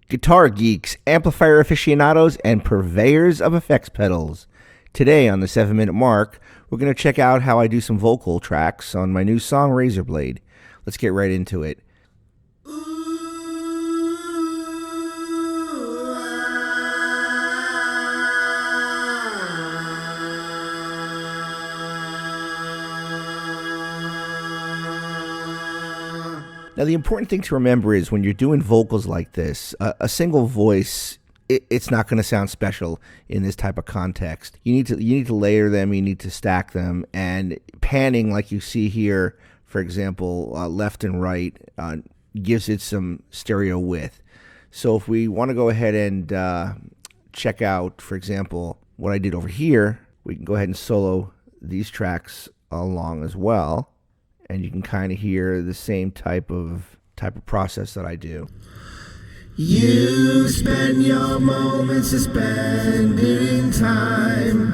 Guitar geeks, amplifier aficionados, and purveyors of effects pedals. Today on the 7-minute mark, we're going to check out how I do some vocal tracks on my new song Razorblade. Let's get right into it. Now, the important thing to remember is when you're doing vocals like this, a single voice, it's not going to sound special in this type of context. You need to layer them, you need to stack them, and panning like you see here, for example, left and right, gives it some stereo width. So if we want to go ahead and check out, for example, what I did over here, we can go ahead and solo these tracks along as well. And you can kind of hear the same type of process that I do. You spend your moments suspending time,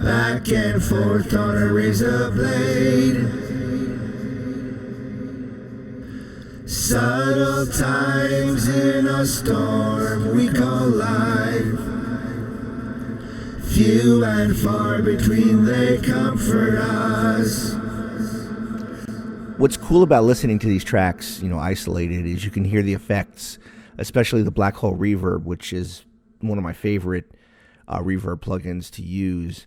back and forth on a razor blade. Subtle times in a storm we call life. Few and far between they comfort us. What's cool about listening to these tracks, isolated, is you can hear the effects, especially the black hole reverb, which is one of my favorite reverb plugins to use.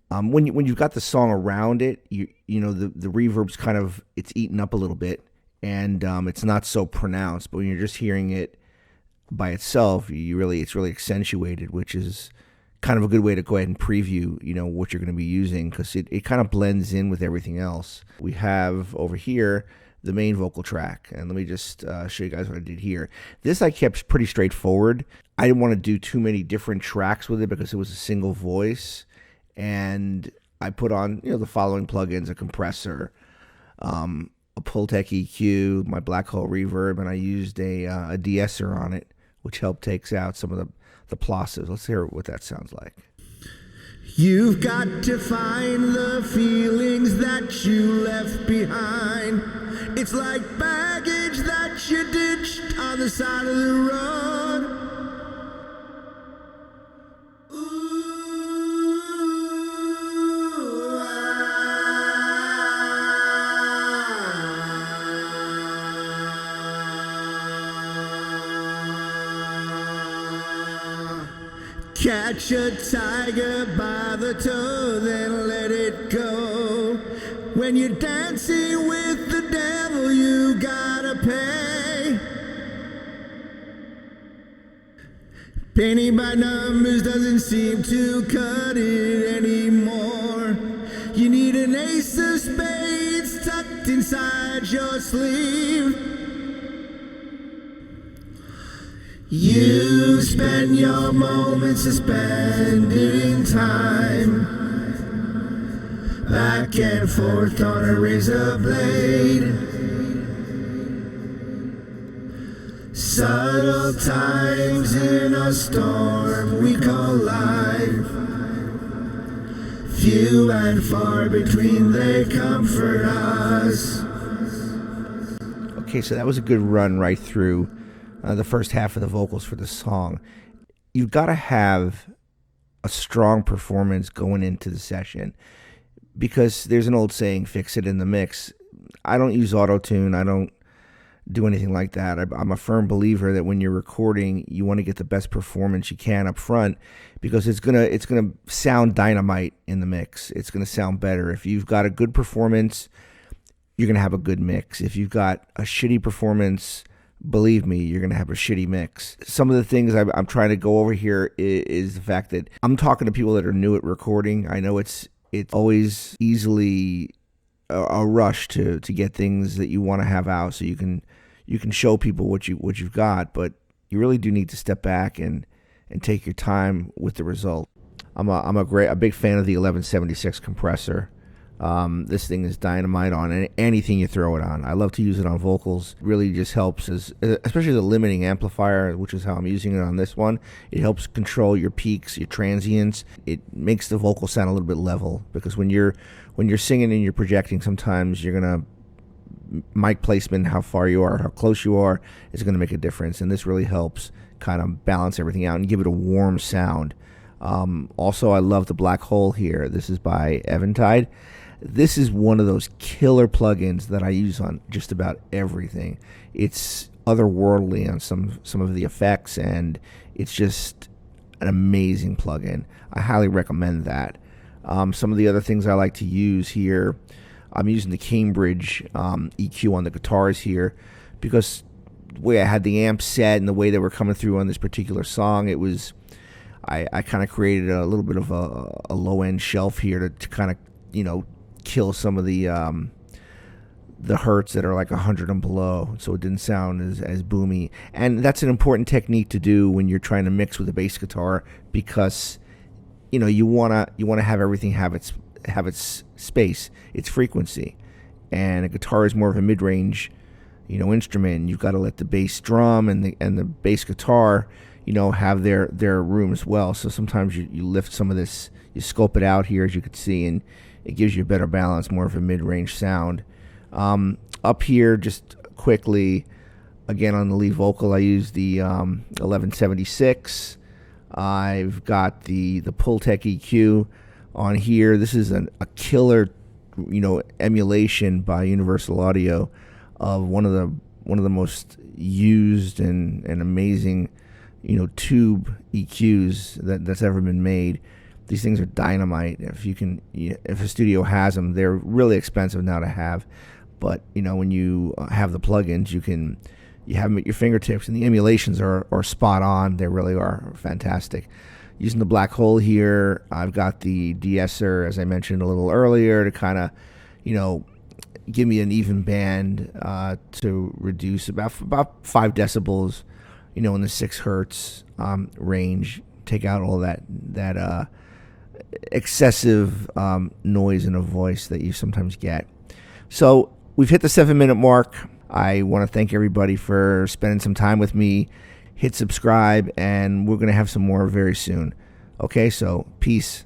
When you've got the song around it, the reverb's kind of, it's eaten up a little bit, and it's not so pronounced. But when you're just hearing it by itself, it's really accentuated, which is kind of a good way to go ahead and preview, what you're going to be using, because it kind of blends in with everything else. We have over here the main vocal track, and let me just show you guys what I did here. This I kept pretty straightforward. I didn't want to do too many different tracks with it because it was a single voice, and I put on the following plugins: a compressor, a Pultec EQ, my black hole reverb, and I used a de-esser on it, which helped takes out some of the plosives. Let's hear what that sounds like. You've got to find the feelings that you left behind. It's like baggage that you ditched on the side of the road. Catch a tiger by the toe, then let it go. When you're dancing with the devil, you gotta pay. Painting by numbers doesn't seem to cut it anymore. You need an ace of spades tucked inside your sleeve. You spend your moments suspending time, back and forth on a razor blade. Subtle times in a storm we call life. Few and far between they comfort us. Okay, so that was a good run right through the first half of the vocals for the song. You've got to have a strong performance going into the session, because there's an old saying, fix it in the mix. I don't use auto-tune. I don't do anything like that. I'm a firm believer that when you're recording, you want to get the best performance you can up front, because it's gonna sound dynamite in the mix. It's gonna sound better. If you've got a good performance, you're gonna have a good mix. If you've got a shitty performance, believe me, you're going to have a shitty mix. Some of the things I'm trying to go over here is the fact that I'm talking to people that are new at recording. I know it's always easily a rush to get things that you want to have out so you can show people what you've got, but you really do need to step back and take your time with the result. I'm a big fan of the 1176 compressor. This thing is dynamite on anything you throw it on. I love to use it on vocals. It really just helps, especially the limiting amplifier, which is how I'm using it on this one. It helps control your peaks, your transients. It makes the vocal sound a little bit level, because when you're singing and you're projecting, sometimes you're gonna mic placement, how far you are, how close you are, is going to make a difference. And this really helps kind of balance everything out and give it a warm sound. Also, I love the black hole here. This is by Eventide. This is one of those killer plugins that I use on just about everything. It's otherworldly on some of the effects, and it's just an amazing plugin. I highly recommend that. Some of the other things I like to use here, I'm using the Cambridge EQ on the guitars here, because the way I had the amp set and the way they were coming through on this particular song, it was, I kind of created a little bit of a low-end shelf here to kind of, kill some of the hertz that are like 100 and below, so it didn't sound as boomy. And that's an important technique to do when you're trying to mix with a bass guitar, because you wanna have everything have its space, its frequency. And a guitar is more of a mid-range instrument. You've got to let the bass drum and the bass guitar have their room as well. So sometimes you lift some of this, you scope it out here, as you can see, and it gives you a better balance, more of a mid-range sound. Up here, just quickly, again on the lead vocal, I use the 1176. I've got the Pultec EQ on here. This is a killer, emulation by Universal Audio of one of the most used and amazing, tube EQs that's ever been made. These things are dynamite. If a studio has them, they're really expensive now to have. But when you have the plugins, you have them at your fingertips, and the emulations are spot on. They really are fantastic. Using the black hole here, I've got the de-esser, as I mentioned a little earlier, to kind of, give me an even band to reduce about 5 decibels, in the 6 hertz range. Take out all that excessive noise in a voice that you sometimes get. So we've hit the 7-minute mark. I want to thank everybody for spending some time with me. Hit subscribe, and we're going to have some more very soon. Okay, so peace.